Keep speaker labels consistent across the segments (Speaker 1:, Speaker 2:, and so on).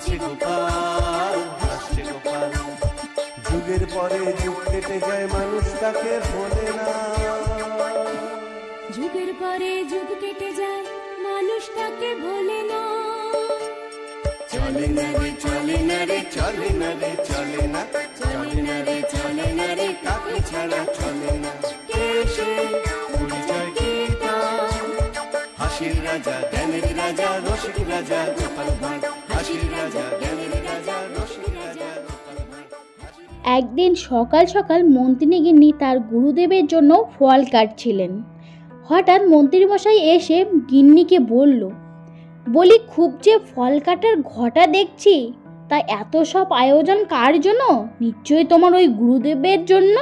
Speaker 1: হাসছে গোপাল, হাসছে গোপাল। যুগের পরে যুগ কেটে যায়, মানুষ তাকে ভোলে না।
Speaker 2: যুগের পরে যুগ কেটে যায়, মানুষ তাকে ভোলে না।
Speaker 1: চলে না রে, চলে না রে, চলে না রে, চলে না, চলে না রে, চলে না রে, তাকে ছাড়া চলে না। কে সে? পরিচয় কি তার? হাসির রাজা, জ্ঞানের রাজা, রসিক রাজা গোপাল ভাঁড়। হাসির রাজা, জ্ঞানের রাজা, রসিক রাজা গোপাল ভাঁড়।
Speaker 3: একদিন সকাল সকাল মন্ত্রিণীগিন্নি তার গুরুদেবের জন্য ফল কাটছিলেন। হঠাৎ মন্ত্রীমশাই এসে গিন্নিকে বলি খুব যে ফল কাটার ঘটা দেখছি, তা এত সব আয়োজন কার জন্য? নিশ্চয়ই তোমার ওই গুরুদেবের জন্য।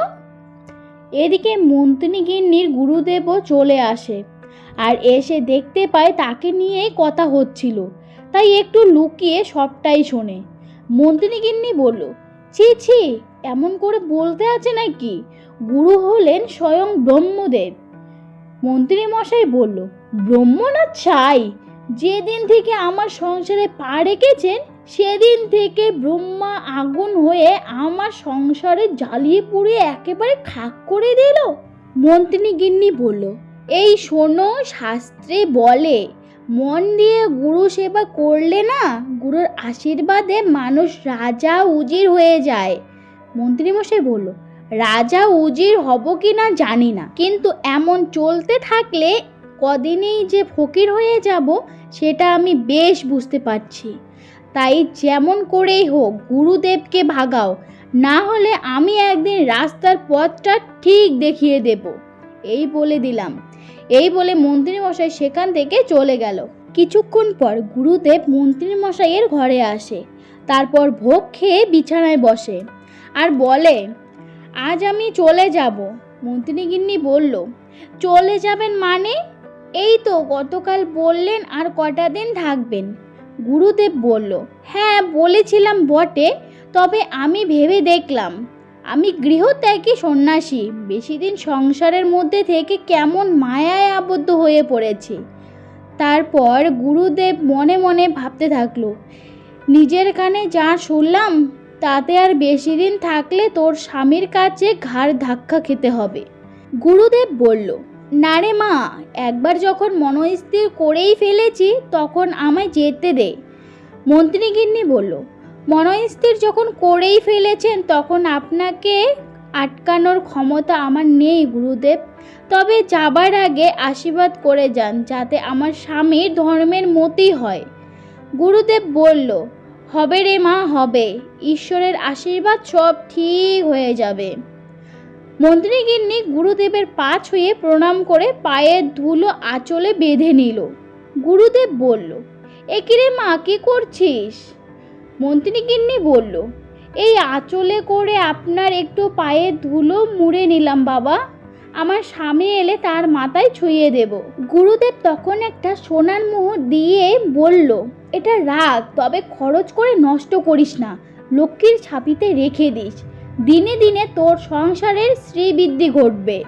Speaker 3: এদিকে মন্ত্রিণীগিন্নির গুরুদেবও চলে আসে, আর এসে দেখতে পায় তাকে নিয়েই কথা হচ্ছিল, তাই একটু লুকিয়ে সবটাই শোনে। মন্ত্রিণীগিন্নি বলল, ছি ছি, এমন করে বলতে আছে নাকি? গুরু হলেন স্বয়ং ব্রহ্মদেব। মন্ত্রীমশাই বলল, ব্রহ্ম না ছাই? যেদিন থেকে আমার সংসারে পা রেখেছেন সেদিন থেকে ব্রহ্মা আগুন হয়ে আমার সংসারে জ্বালিয়ে পুড়িয়ে একেবারে খাক করে দিল। মন্ত্রিণীগিন্নি বলল, এই শোনো, শাস্ত্রে বলে মন দিয়ে গুরু সেবা করলে না, গুরুর আশীর্বাদে মানুষ রাজা উজির হয়ে যায়। মন্ত্রীমশাই বলল, রাজা উজির হব কি না জানি না, কিন্তু এমন চলতে থাকলে কদিনেই যে ফকির হয়ে যাব সেটা আমি বেশ বুঝতে পারছি। তাই যেমন করেই হোক গুরুদেবকে ভাগাও, না হলে আমি একদিন রাস্তার পথটা ঠিক দেখিয়ে দেব, এই বলে দিলাম। এই বলে মন্ত্রীমশাই সেখান থেকে চলে গেল। কিছুক্ষণ পর গুরুদেব মন্ত্রীমশাইয়ের ঘরে আসে, তারপর ভোগ খেয়ে বিছানায় বসে আর বলে, আজ আমি চলে যাব। মন্ত্রিণীগিন্নি বলল, চলে যাবেন মানে? এই তো গতকাল বললেন আর কটা দিন থাকবেন। গুরুদেব বলল, হ্যাঁ বলেছিলাম বটে, তবে আমি ভেবে দেখলাম আমি গৃহত্যাগী সন্ন্যাসী, বেশি দিন সংসারের মধ্যে থেকে কেমন মায়ায় আবদ্ধ হয়ে পড়েছি। তারপর গুরুদেব মনে মনে ভাবতে থাকলো, নিজের কানে যা শুনলাম তাতে আর বেশি দিন থাকলে তোর স্বামীর কাছে ঘাড় ধাক্কা খেতে হবে। গুরুদেব বলল, না রে মা, একবার যখন মনস্থির করেই ফেলেছি তখন আমায় যেতে দে। মন্ত্রিণীগিন্নি বলল, মনস্থির যখন করেই ফেলেছেন তখন আপনাকে আটকানোর ক্ষমতা আমার নেই গুরুদেব, তবে যাবার আগে আশীর্বাদ করে যান যাতে আমার স্বামীর ধর্মের মতই হয়। গুরুদেব বলল, হবে রে মা, হবে, ঈশ্বরের আশীর্বাদ সব ঠিক হয়ে যাবে। মন্ত্রিণীগিন্নি গুরুদেবের পা ছুঁয়ে প্রণাম করে পায়ের ধুলো আঁচলে বেঁধে নিল। গুরুদেব বলল, এ কি রে মা, কি করছিস? মন্ত্রিণীগিন্নি বলল, এই আঁচলে করে আপনার একটু পায়ের ধুলো মুড়ে নিলাম বাবা, আমার স্বামী এলে তার মাথায় ছুঁয়ে দেব। গুরুদেব তখন একটা সোনার মোহর দিয়ে বলল, এটা রাখ, তবে খরচ করে নষ্ট করিস না, লক্ষ্মীর ছাপিতে রেখে দিস, দিনে দিনে তোর সংসারের শ্রীবৃদ্ধি ঘটবে।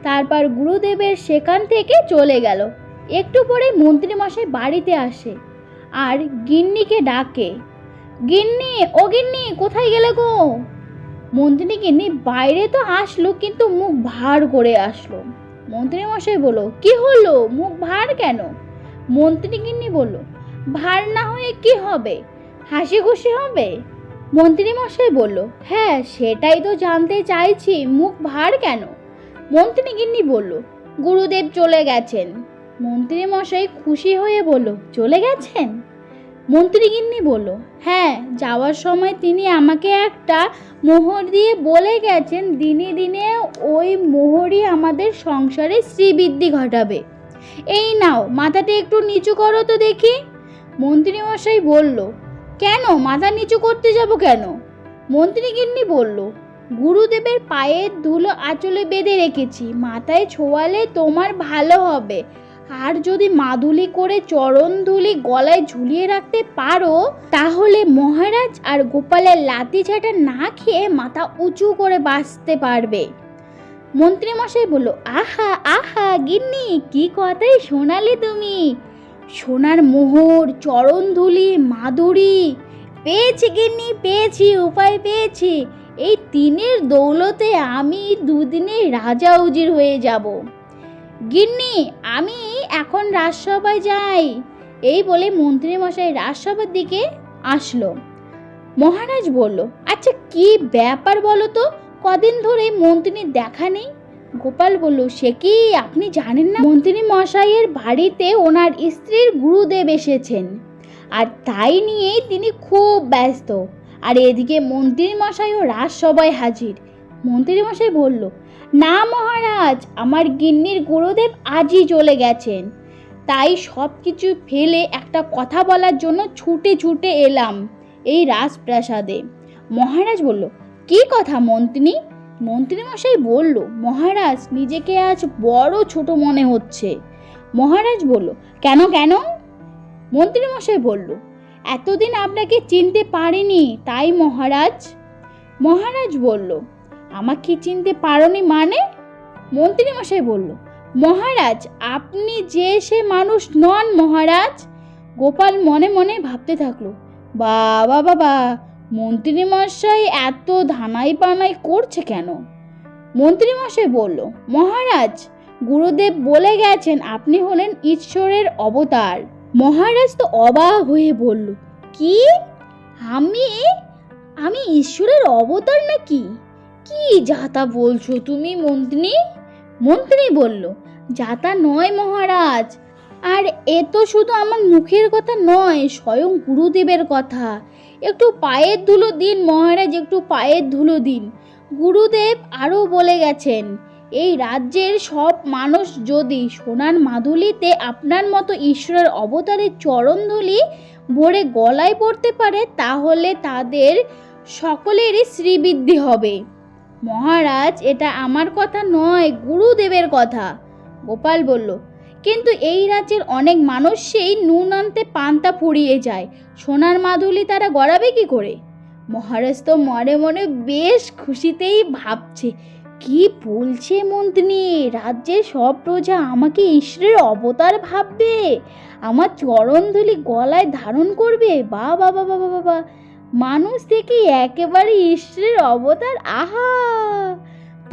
Speaker 3: তারপর গুরুদেবের সেখান থেকে চলে গেল। একটু পরে মন্ত্রীমশাই বাড়িতে আসে আর গিন্নিকে ডাকে, গিন্নি, ও গিন্নি, কোথায় গেলে গো? মন্ত্রিণীগিন্নি বাইরে তো আসলো, কিন্তু মুখ ভার করে আসলো। মন্ত্রীমশাই বলল, কি হলো, মুখ ভার কেন? মন্ত্রিণীগিন্নি বলল, ভার না হয়ে কি হবে, হাসি খুশি হবে। মন্ত্রীমশাই বলল, হ্যাঁ সেটাই তো জানতে চাইছি, মুখ ভার কেন? মন্ত্রিণীগিন্নি বলল, গুরুদেব চলে গেছেন। মন্ত্রীমশাই খুশি হয়ে বলল, চলে গেছেন? মন্ত্রীগিন্নি বলল, হ্যাঁ, যাওয়ার সময় তিনি আমাকে একটা মোহর দিয়ে বলে গেছেন দিনে দিনে ওই মোহরই আমাদের সংসারে শ্রীবৃদ্ধি ঘটাবে। এই নাও, মাথাটা একটু নিচু করো তো দেখি। মন্ত্রীমশাই বলল, কেন, মাথা নিচু করতে যাব কেন? মন্ত্রীগিন্নি বলল, গুরুদেবের পায়ের ধুলো আঁচলে বেঁধে রেখেছি, মাথায় ছোঁয়ালে তোমার ভালো হবে, আর যদি মাদুলি করে চরণ ধুলি গলায় ঝুলিয়ে রাখতে পারো তাহলে মহারাজ আর গোপালের লাথি ঝাঁটা না খেয়ে মাথা উঁচু করে বাঁচতে পারবে। মন্ত্রীমশাই বলল, আহা আহা গিন্নি, কি কথাই শোনালে তুমি, সোনার মোহর, চরণ ধুলি, মাদুরি, পেয়েছি গিন্নি, পেয়েছি, উপায় পেয়েছি। এই তিনের দৌলতে আমি দুদিনে রাজা উজির হয়ে যাব। গিন্নি, আমি এখন রাজসভায় যাই। এই বলে মন্ত্রী মশাই রাজসভার দিকে আসলো। মহারাজ বলল, আচ্ছা কি ব্যাপার বলো তো, কদিন ধরে মন্ত্রীর দেখা নেই? গোপাল বলল, সে কি আপনি জানেন না মন্ত্রী মশাইয়ের বাড়িতে ওনার স্ত্রীর গুরুদেব এসেছেন, আর তাই নিয়েই তিনি খুব ব্যস্ত। আর এদিকে মন্ত্রী মশাইও রাজসভায় হাজির। মন্ত্রী মশাই বলল, না মহারাজ, আমার গিন্নির গুরুদেব আজই চলে গেছেন, তাই সব কিছু ফেলে একটা কথা বলার জন্য ছুটে ছুটে এলাম এই রাজপ্রাসাদে। মহারাজ বলল, কি কথা মন্ত্রী? মন্ত্রী মশাই বলল, মহারাজ, নিজেকে আজ বড় ছোট মনে হচ্ছে। মহারাজ বলল, কেন কেন? মন্ত্রী মশাই বলল, এতদিন আপনাকে চিনতে পারিনি তাই মহারাজ। মহারাজ বলল, আমাকে চিনতে পারোনি মানে? মন্ত্রী মশাই বলল, মহারাজ, আপনি যে সে মানুষ নন মহারাজ। গোপাল মনে মনে ভাবতে থাকলো, বাবা বাবা, মন্ত্রী মশাই এত ধানাই পানাই করছে কেন? মন্ত্রী মশাই বলল, মহারাজ, গুরুদেব বলে গেছেন আপনি হলেন ঈশ্বরের অবতার। মহারাজ তো অবাক হয়ে বলল, কি? আমি আমি ঈশ্বরের অবতার নাকি? কি যাতা বলছো তুমি মন্ত্রী? মন্ত্রী বলল, যাতা নয় মহারাজ, আর এ তো শুধু আমার মুখের কথা নয়, স্বয়ং গুরুদেবের কথা। একটু পায়ের ধুলো দিন মহারাজ, একটু পায়ের ধুলো দিন। গুরুদেব আরও বলে গেছেন, এই রাজ্যের সব মানুষ যদি সোনার মাদুলিতে আপনার মতো ঈশ্বরের অবতারের চরণধুলি ভরে গলায় পড়তে পারে, তাহলে তাদের সকলেরই শ্রীবৃদ্ধি হবে। মহারাজ, এটা আমার কথা নয়, গুরুদেবের কথা। গোপাল বলল, কিন্তু এই রাজ্যের অনেক মানুষ সেই নুন আনতে পান্তা ফুরিয়ে যায়, সোনার মাদুলি তারা গড়াবে কি করে? মহারাজ তো মনে মনে বেশ খুশিতেই ভাবছে, কি বলছে মন্ত্রী, রাজ্যের সব প্রজা আমাকে ঈশ্বরের অবতার ভাববে, আমার চরণধুলি গলায় ধারণ করবে। বা বাবা বাবা বাবা, মানুষ থেকে একেবারে ঈশ্বরের অবতার, আহা!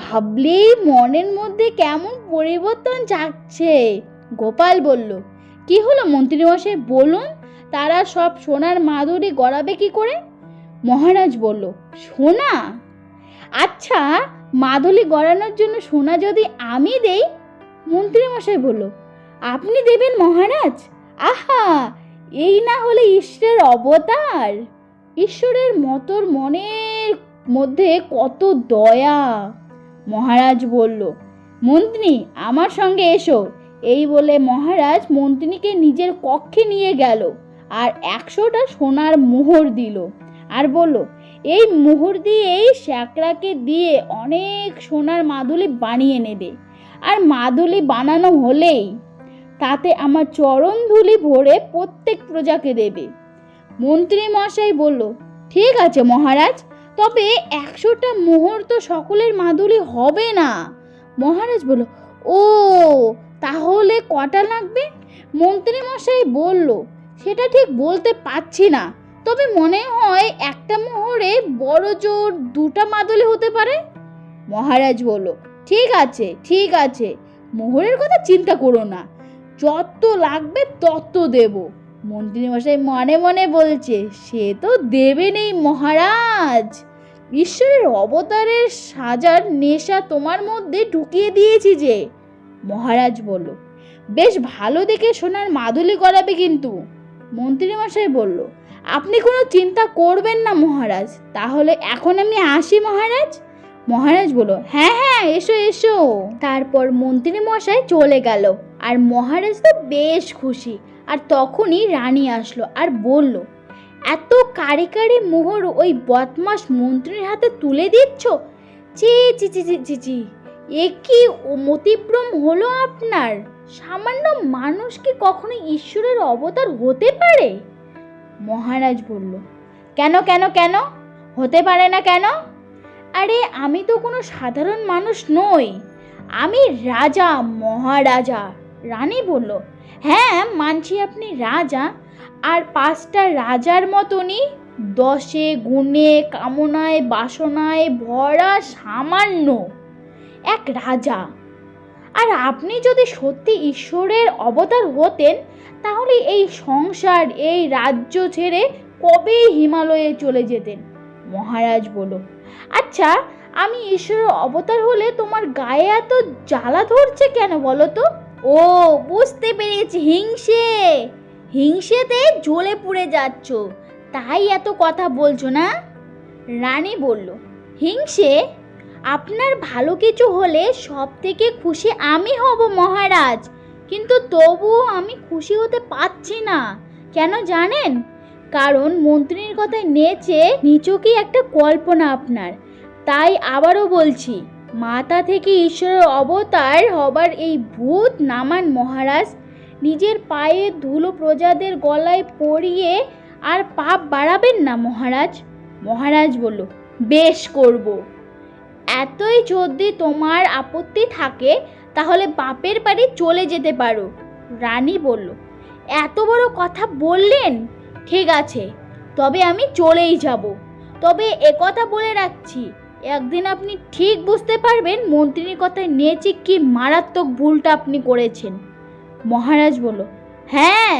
Speaker 3: ভাবলেই মনের মধ্যে কেমন পরিবর্তন জাগছে। গোপাল বলল, কি হলো মন্ত্রী মশাই বলুন, তারা সব সোনার মাদুলি গড়াবে কি করে? মহারাজ বলল, সোনা? আচ্ছা, মাদুলি গড়ানোর জন্য সোনা যদি আমি দেই? মন্ত্রী মশাই বলল, আপনি দেবেন মহারাজ? আহা, এই না হলে ঈশ্বরের অবতার! ঈশ্বরের মতোর মনের মধ্যে কত দয়া! মহারাজ বলল, মন্ত্রী আমার সঙ্গে এসো। এই বলে মহারাজ মন্ত্রীকে নিজের কক্ষে নিয়ে গেল আর 100টা সোনার মোহর দিল, আর বলল, এই মোহর দিয়েই শ্যাকরাকে দিয়ে অনেক সোনার মাদুলি বানিয়ে নেবে, আর মাদুলি বানানো হলেই তাতে আমার চরণধুলি ভরে প্রত্যেক প্রজাকে দেবে। মন্ত্রী মশাই বলল, ঠিক আছে মহারাজ, তবে 100টা মোহর তো সকলের মাদুলি হবে না। মহারাজ বলল, ও তাহলে কটা লাগবে? মন্ত্রী মশাই বলল, সেটা ঠিক বলতে পারছি না, তবে মনে হয় একটা মোহরে বড় জোর 2টা মাদুলি হতে পারে। মহারাজ বলল, ঠিক আছে ঠিক আছে, মোহরের কথা চিন্তা করো না, যত লাগবে তত দেব। মন্ত্রী মশাই মনে মনে বলছে, সে তো দেবে নেই মহারাজ, ঈশ্বরের অবতারের সাজার নেশা তোমার মধ্যে ঢুকিয়ে দিয়েছি যে। মহারাজ বলল, বেশ ভালো দেখে সোনার মাদুলি গড়াবে কিন্তু। মন্ত্রী মশাই বলল, আপনি কোনো চিন্তা করবেন না মহারাজ, তাহলে এখন আমি আসি মহারাজ। মহারাজ বলল, হ্যাঁ হ্যাঁ, এসো এসো। তারপর মন্ত্রী মশাই চলে গেল, আর মহারাজ তো বেশ খুশি। আর তখনই রানী আসলো আর বলল, এত কারি কারি মোহর ওই বদমাস মন্ত্রীর হাতে তুলে দিচ্ছ? চি চি চি চি চি চি, এ কি মতিভ্রম হলো আপনার? সামান্য মানুষ কি কখনো ঈশ্বরের অবতার হতে পারে? মহারাজ বলল, কেন কেন কেন হতে পারে না কেন? আরে আমি তো কোনো সাধারণ মানুষ নই, আমি রাজা, মহারাজা। রানী বলল, হ্যাঁ মানছি আপনি রাজা, আর 5টা রাজার মতনই দশে গুণে কামনায় বাসনায় ভরা সামান্য এক রাজা। আর আপনি যদি সত্যি ঈশ্বরের অবতার হতেন তাহলে এই সংসার এই রাজ্য ছেড়ে কবেই হিমালয়ে চলে যেতেন। মহারাজ বলল, আচ্ছা আমি ঈশ্বরের অবতার হলে তোমার গায়ে এত জ্বালা ধরছে কেন বলো তো? ও বুঝতে পেরেছি, হিংসেতে জ্বলে পুড়ে যাচ্ছ, তাই এত কথা বলছো না? রানী বলল, হিংসে? আপনার ভালো কিছু হলে সব থেকে খুশি আমি হব মহারাজ, কিন্তু তবুও আমি খুশি হতে পারছি না। কেন জানেন? কারণ মন্ত্রীর কথায় নেচে নিচকি একটা কল্পনা আপনার। তাই আবারও বলছি, মাথা থেকে ঈশ্বরের অবতার হবার এই ভূত নামান মহারাজ। নিজের পায়ে ধুলো প্রজাদের গলায় পরিয়ে আর পাপ বাড়াবেন না মহারাজ। মহারাজ বলল, বেশ করব। এতই যদি তোমার আপত্তি থাকে তাহলে বাপের বাড়ি চলে যেতে পারো। রানী বলল, এত বড় কথা বললেন? ঠিক আছে, তবে আমি চলেই যাব। তবে একথা বলে রাখছি, একদিন আপনি ঠিক বুঝতে পারবেন মন্ত্রীর কথায় নেচে কি মারাত্মক ভুলটা আপনি করেছেন। মহারাজ বলল, হ্যাঁ,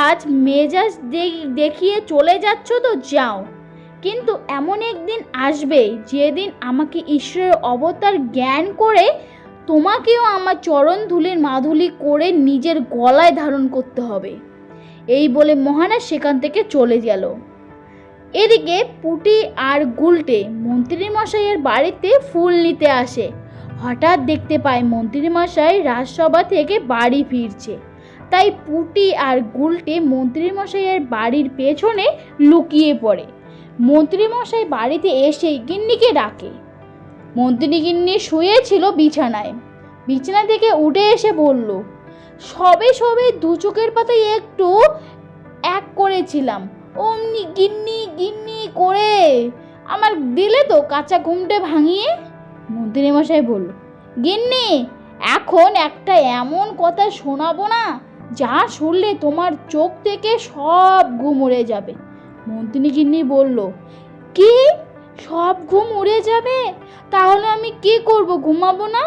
Speaker 3: আজ মেজাজ দেখিয়ে চলে যাচ্ছ তো যাও, কিন্তু এমন একদিন আসবে যেদিন আমাকে ঈশ্বরের অবতার জ্ঞান করে তোমাকেও আমার চরণ ধুলির মাধুলি করে নিজের গলায় ধারণ করতে হবে। এই বলে মহারাজ সেখান থেকে চলে গেল। এদিকে পুটি আর গুলটে মন্ত্রীমশাইয়ের বাড়িতে ফুল নিতে আসে। হঠাৎ দেখতে পায় মন্ত্রীমশাই রাজসভা থেকে বাড়ি ফিরছে। তাই পুটি আর গুলটে মন্ত্রীমশাইয়ের বাড়ির পেছনে লুকিয়ে পড়ে। মন্ত্রীমশাই বাড়িতে এসে গিন্নিকে ডাকে। মন্ত্রী গিন্নি শুয়েছিল বিছানায়। বিছানা থেকে উঠে এসে বলল, সবে দু চোখের পাতায় একটু এক করেছিলাম, অমনি গিন্নি গিন্নি করে আমার দিলে তো কাঁচা ঘুমটে ভাঙিয়ে। মন্ত্রীমশাই বলল, গিন্নি এখন একটা এমন কথা শোনাবো না যা শুনলে তোমার চোখ থেকে সব ঘুম উড়ে যাবে। মন্ত্রী গিন্নি বলল, কি সব ঘুম উড়ে যাবে? তাহলে আমি কি করব, ঘুমাবো না?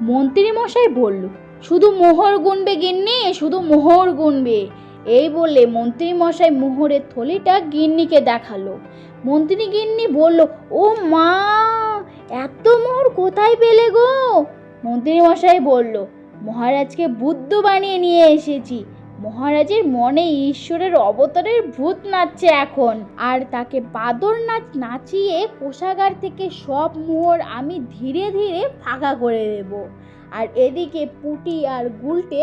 Speaker 3: মন্ত্রীমশাই বলল, শুধু মোহর গুনবে গিন্নি, শুধু মোহর গুনবে। এই বলে মন্ত্রীমশাই মোহরের থলিটা গিন্নিকে দেখালো। মন্ত্রী গিন্নি বলল, ও মা, এত মোহর কোথায় পেলে গো? মন্ত্রীমশাই বলল, মহারাজকে বুদ্ধ বানিয়ে নিয়ে এসেছি। মহারাজের মনে ঈশ্বরের অবতারের ভূত নাচছে এখন, আর তাকে বাদর নাচ নাচিয়ে কোষাগার থেকে সব মোহর আমি ধীরে ধীরে ফাঁকা করে দেব। আর এদিকে পুটি আর গুলটে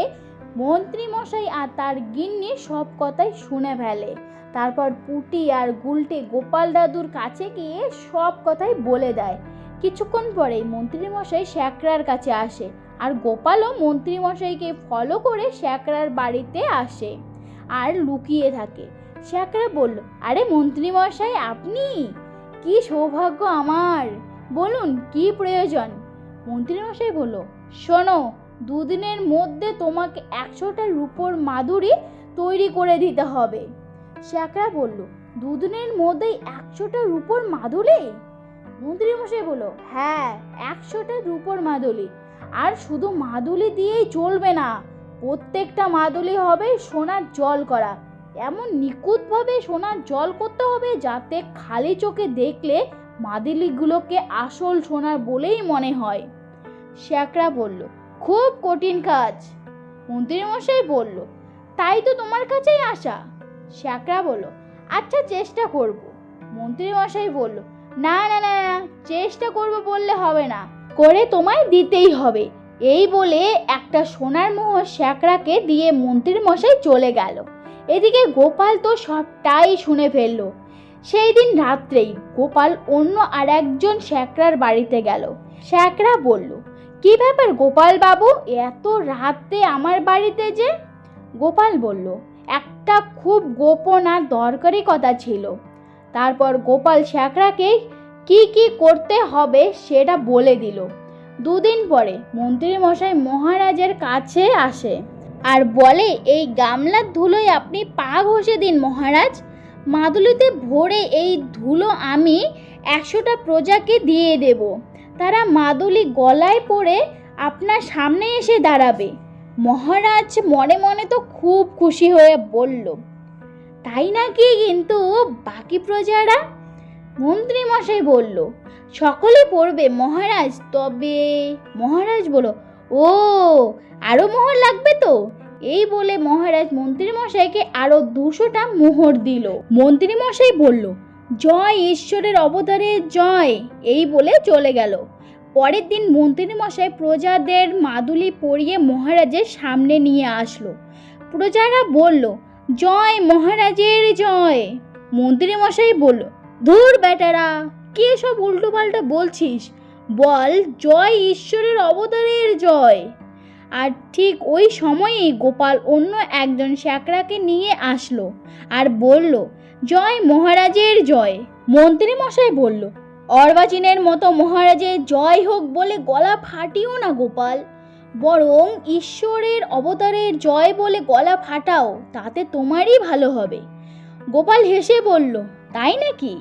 Speaker 3: মন্ত্রীমশাই আর তার গিন্নি সব কথাই শুনে ফেলে। তারপর পুটি আর গুলটে গোপাল দাদুর কাছে গিয়ে সব কথাই বলে দেয়। কিছুক্ষণ পরেই মন্ত্রীমশাই শ্যাকরার কাছে আসে, আর গোপালও মন্ত্রীমশাইকে ফলো করে শ্যাকরার বাড়িতে আসে আর লুকিয়ে থাকে। শ্যাকরা বলল, আরে মন্ত্রীমশাই আপনি? কি সৌভাগ্য আমার, বলুন কি প্রয়োজন? মন্ত্রীমশাই বলল, শোনো, দুদিনের মধ্যে তোমাকে 100টা রূপোর মাদুরি তৈরি করে দিতে হবে। শ্যাকরা বলল, দুদিনের মধ্যেই 100টা রূপোর মাদুলি? মন্ত্রীমশাই বলল, হ্যাঁ, 100টা রূপোর মাদুলি। আর শুধু মাদুলি দিয়েই চলবে না, প্রত্যেকটা মাদুলি হবে সোনার জল করা। এমন নিখুঁতভাবে সোনার জল করতে হবে যাতে খালি চোখে দেখলে মাদুলিগুলোকে আসল সোনার বলেই মনে হয়। শ্যাকরা বলল, খুব কঠিন কাজ। মন্ত্রীমশাই বলল, তাই তো তোমার কাছেই আসা। শ্যাকরা বলল, আচ্ছা চেষ্টা করব। মন্ত্রীমশাই বলল, না না না, চেষ্টা করব বললে হবে না, করে তোমায় দিতেই হবে। এই বলে একটা সোনার মোহর শ্যাকরাকে দিয়ে মন্ত্রীমশাই চলে গেল। এদিকে গোপাল তো সবটাই শুনে ফেলল। সেই দিন রাত্রেই গোপাল অন্য আর একজন শ্যাকরার বাড়িতে গেল। শ্যাকরা বলল, কি ব্যাপার গোপাল বাবু, এত রাতে আমার বাড়িতে যে? গোপাল বলল, একটা খুব গোপন আর দরকারি কথা ছিল। তারপর গোপাল শ্যাকরাকে কি কি করতে হবে সেটা বলে দিল। দুদিন পরে মন্ত্রীমশাই মহারাজের কাছে আসে আর বলে, এই গামলার ধুলোয় আপনি পা ঘষে দিন মহারাজ। মাদুলিতে ভরে এই ধুলো আমি 100টা প্রজাকে দিয়ে দেব। তারা মাদুলি গলায় পরে আপনার সামনে এসে দাঁড়াবে। মহারাজ মনে মনে তো খুব খুশি হয়ে বলল, তাই নাকি? কিন্তু বাকি প্রজারা? মন্ত্রী মশাই বলল, সকলে পড়বে মহারাজ। তবে মহারাজ বলল, ও আরো মোহর লাগবে তো? এই বলে মহারাজ মন্ত্রী মশাইকে আরো 200টা মোহর দিল। মন্ত্রী মশাই বলল, জয় ঈশ্বরের অবতারের জয়, এই বলে চলে গেল। পরের দিন মন্ত্রী মশাই প্রজাদের মাদুলি পরিয়ে মহারাজের সামনে নিয়ে আসলো। প্রজারা বলল, জয় মহারাজের জয়। মন্ত্রী মশাই বলল, ধুর বেটারা, কি সব উল্টো পাল্টা বলছিস? বল জয় ঈশ্বরের অবতারের জয়। আর ঠিক ওই সময়েই গোপাল অন্য একজন শ্যাকরাকে নিয়ে আসলো আর বলল, জয় মহারাজের জয়। মন্ত্রী মশাই বলল, অর্বাচীনের মতো মহারাজের জয় হোক বলে গলা ফাটিও না গোপাল, বরং ঈশ্বরের অবতারের জয় বলে গলা ফাটাও, তাতে তোমারই ভালো হবে। গোপাল হেসে বলল, তাই নাকি?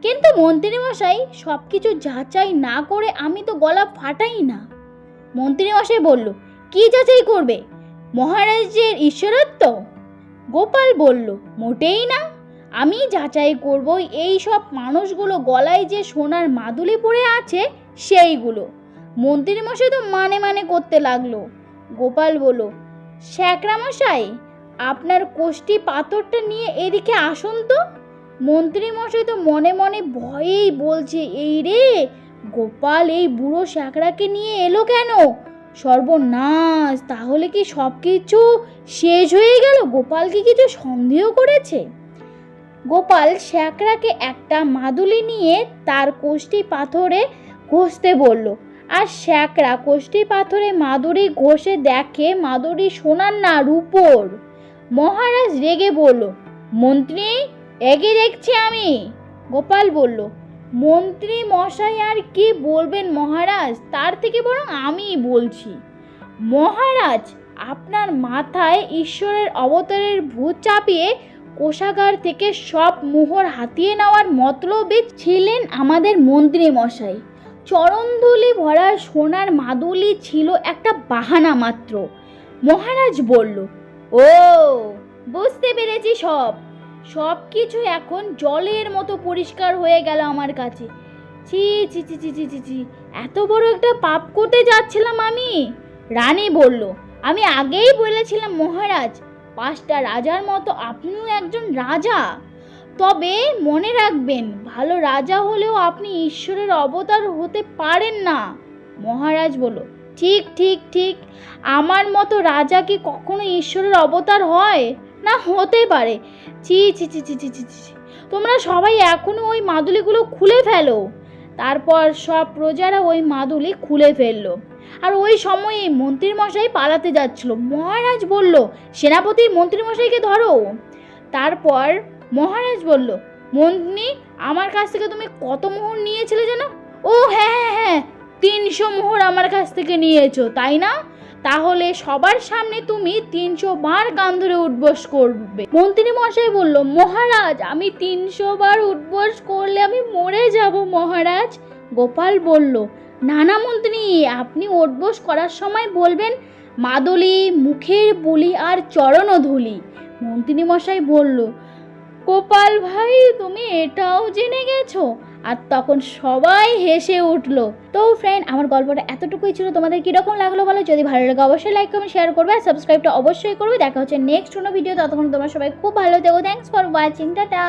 Speaker 3: কিন্তু মন্ত্রী মশাই, সব কিছু যাচাই না করে আমি তো গলা ফাটাই না। মন্ত্রী মশাই বলল, কি যাচাই করবে? মহারাজের ঈশ্বরত্ব? গোপাল বলল, মোটেই না। আমি যাচাই করব এই সব মানুষগুলো গলায় যে সোনার মাদুলি পরে আছে সেইগুলো। মন্ত্রী মশাই তো মানে করতে লাগলো। গোপাল বলল, শ্যাকরা মশাই, আপনার কোষ্ঠী পাথরটা নিয়ে এদিকে আসুন তো। মন্ত্রী মশাই তো মনে মনে ভয়েই বলছে, এই রে, গোপাল এই বুড়ো শ্যাকরাকে নিয়ে এলো কেন? সর্বনাশ, তাহলে কি সব কিছু শেষ হয়ে গেল? গোপাল কি কিছু সন্দেহ করেছে? গোপাল শ্যাকরাকে একটা মাদুলি নিয়ে তার কোষ্ঠী পাথরে ঘষতে বলল। আর শ্যাকরা কোষ্ঠী পাথরে মাদুরি ঘষে দেখে মাদুরি সোনার না রূপোর। মহারাজ রেগে বলল, মন্ত্রী, এগিয়ে দেখছি আমি। গোপাল বলল, মন্ত্রী মশাই আর কি বলবেন মহারাজ, তার থেকে বরং আমিই বলছি। মহারাজ, আপনার মাথায় ঈশ্বরের অবতারের ভূত চাপিয়ে কোষাগার থেকে সব মোহর হাতিয়ে নেওয়ার মতলবে ছিলেন আমাদের মন্ত্রী মশাই। চরণধুলি ভরা সোনার মাদুলি ছিল একটা বাহানা মাত্র। মহারাজ বলল, ও বুঝতে পেরেছি, সব কিছু এখন জলের মতো পরিষ্কার হয়ে গেল আমার কাছে। ছি ছি ছি ছি ছি ছি ছি, এত বড় একটা পাপ করতে যাচ্ছিলাম আমি। রানী বলল, আমি আগেই বলেছিলাম মহারাজ, 5টা রাজার মতো আপনিও একজন রাজা। তবে মনে রাখবেন, ভালো রাজা হলেও আপনি ঈশ্বরের অবতার হতে পারেন না। মহারাজ বলল, ঠিক ঠিক ঠিক, আমার মতো রাজা কি কখনো ঈশ্বরের অবতার হয়? না, হতে পারে। ছি ছি ছি ছি ছি ছি ছি, তোমরা সবাই এখনো ওই মাদুলিগুলো খুলে ফেলো। তারপর সব প্রজারা ওই মাদুলি খুলে ফেললো। আর ওই সময়ে মন্ত্রী মশাই পালাতে যাচ্ছিল। মহারাজ বলল, সেনাপতি, মন্ত্রী মশাইকে ধরো। তারপর মহারাজ বলল, মন্ত্রী, আমার কাছ থেকে তুমি কত মোহর নিয়েছিলে যেন? ও হ্যাঁ, 300 মোহর আমার কাছ থেকে নিয়েছো, তাই না? তাহলে সবার সামনে তুমি 300 বার কান ধরে উঠবোস করবে। মন্ত্রী মশাই বলল, মহারাজ, আমি 300 বার উঠবোস করলে আমি মরে যাব মহারাজ। গোপাল বলল, না মন্ত্রী, আপনি উঠবোস করার সময় বলবেন, মাদুলি, মুখের বুলি আর চরণ ধুলি। মন্ত্রী মশাই বলল, গোপাল ভাই, তুমি এটাও জেনে গেছো? আর তখন সবাই হেসে উঠলো। তো ফ্রেন্ড, আমার গল্পটা এতটুকুই ছিল। তোমাদের কীরকম লাগলো বলো। যদি ভালো লাগে অবশ্যই লাইক কমেন্ট শেয়ার করবে আর সাবস্ক্রাইবটা অবশ্যই করবে। দেখা হচ্ছে নেক্সট কোনো ভিডিও। ততক্ষণ তোমরা সবাই খুব ভালো থেকো। Thanks for watching, tata.